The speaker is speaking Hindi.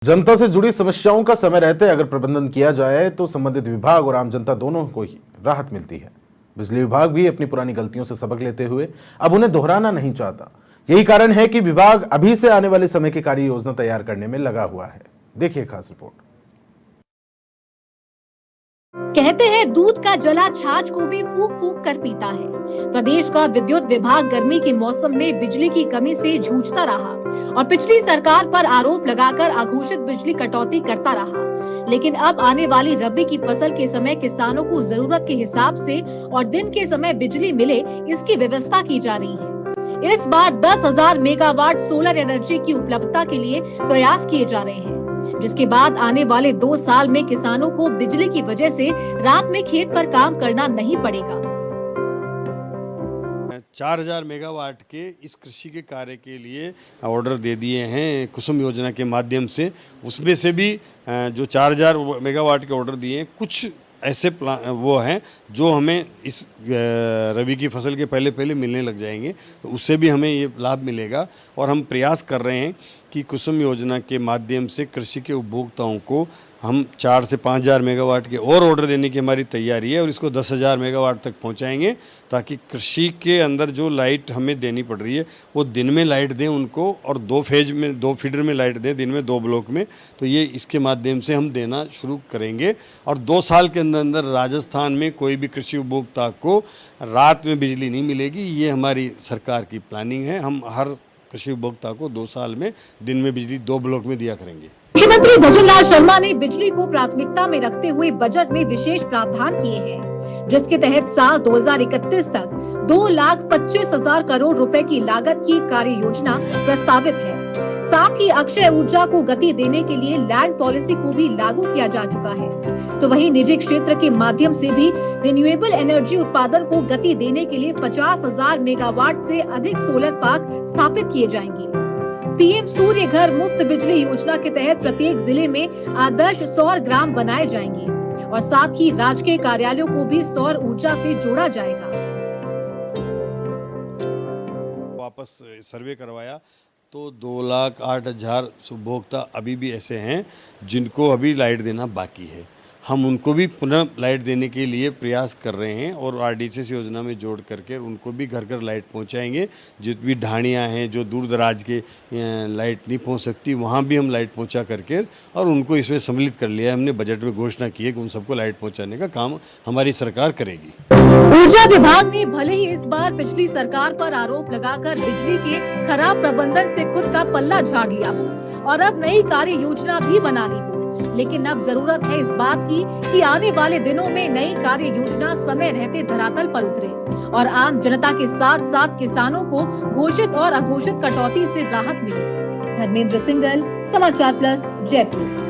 जनता से जुड़ी समस्याओं का समय रहते अगर प्रबंधन किया जाए तो संबंधित विभाग और आम जनता दोनों को ही राहत मिलती है। बिजली विभाग भी अपनी पुरानी गलतियों से सबक लेते हुए अब उन्हें दोहराना नहीं चाहता। यही कारण है कि विभाग अभी से आने वाले समय की कार्य योजना तैयार करने में लगा हुआ है। देखिए खास रिपोर्ट। कहते हैं दूध का जला छाछ को भी फूंक फूंक कर पीता है। प्रदेश का विद्युत विभाग गर्मी के मौसम में बिजली की कमी से जूझता रहा और पिछली सरकार पर आरोप लगाकर अघोषित बिजली कटौती करता रहा। लेकिन अब आने वाली रबी की फसल के समय किसानों को जरूरत के हिसाब से और दिन के समय बिजली मिले, इसकी व्यवस्था की जा रही है। इस बार 10,000 मेगावाट सोलर एनर्जी की उपलब्धता के लिए प्रयास किए जा रहे हैं, जिसके बाद आने वाले 2 साल में किसानों को बिजली की वजह से रात में खेत पर काम करना नहीं पड़ेगा। 4,000 मेगावाट के इस कृषि के कार्य के लिए ऑर्डर दे दिए हैं कुसुम योजना के माध्यम से। उसमें से भी जो 4,000 मेगावाट के ऑर्डर दिए हैं, कुछ ऐसे वो हैं जो हमें इस रबी की फसल के पहले मिलने लग जाएंगे, तो उससे भी हमें ये लाभ मिलेगा। और हम प्रयास कर रहे हैं कि कुसुम योजना के माध्यम से कृषि के उपभोक्ताओं को हम 4 से 5,000 मेगावाट के और ऑर्डर देने की हमारी तैयारी है और इसको 10,000 मेगावाट तक पहुंचाएंगे, ताकि कृषि के अंदर जो लाइट हमें देनी पड़ रही है वो दिन में लाइट दें उनको, और 2 फेज में 2 फीडर में लाइट दें, दिन में 2 ब्लॉक में। तो ये इसके माध्यम से हम देना शुरू करेंगे और 2 साल के अंदर अंदर राजस्थान में कोई भी कृषि उपभोक्ता को रात में बिजली नहीं मिलेगी। ये हमारी सरकार की प्लानिंग है। हम हर कृषि उपभोक्ता को 2 साल में दिन में बिजली 2 ब्लॉक में दिया करेंगे। मुख्यमंत्री भजनलाल शर्मा ने बिजली को प्राथमिकता में रखते हुए बजट में विशेष प्रावधान किए हैं, जिसके तहत साल 2031 तक 2,25,000 करोड़ रुपए की लागत की कार्य योजना प्रस्तावित है। साथ ही अक्षय ऊर्जा को गति देने के लिए लैंड पॉलिसी को भी लागू किया जा चुका है। तो वहीं निजी क्षेत्र के माध्यम से भी रिन्यूएबल एनर्जी उत्पादन को गति देने के लिए 50,000 मेगावाट से अधिक सोलर पार्क स्थापित किए जाएंगे। पीएम सूर्य घर मुफ्त बिजली योजना के तहत प्रत्येक जिले में आदर्श सौर ग्राम बनाए जाएंगे और साथ ही राजकीय कार्यालयों को भी सौर ऊर्जा से जोड़ा जाएगा। वापस सर्वे करवाया तो 2,08,000 उपभोक्ता अभी भी ऐसे हैं जिनको अभी लाइट देना बाकी है। हम उनको भी पुनः लाइट देने के लिए प्रयास कर रहे हैं और आरडीएसएस योजना में जोड़ करके उनको भी घर घर लाइट पहुंचाएंगे। जितनी भी ढाणियाँ हैं जो दूर दराज के लाइट नहीं पहुंच सकती, वहां भी हम लाइट पहुंचा करके और उनको इसमें सम्मिलित कर लिया है। हमने बजट में घोषणा की है कि उन सबको लाइट पहुंचाने का काम हमारी सरकार करेगी। ऊर्जा विभाग ने भले ही इस बार पिछली सरकार पर आरोप लगाकर बिजली के खराब प्रबंधन से खुद का पल्ला झाड़ लिया हो और अब नई कार्य योजना भी बना ली हो, लेकिन अब जरूरत है इस बात की कि आने वाले दिनों में नई कार्य योजना समय रहते धरातल पर उतरे और आम जनता के साथ साथ किसानों को घोषित और अघोषित कटौती से राहत मिले। धर्मेंद्र सिंगल, समाचार प्लस, जयपुर।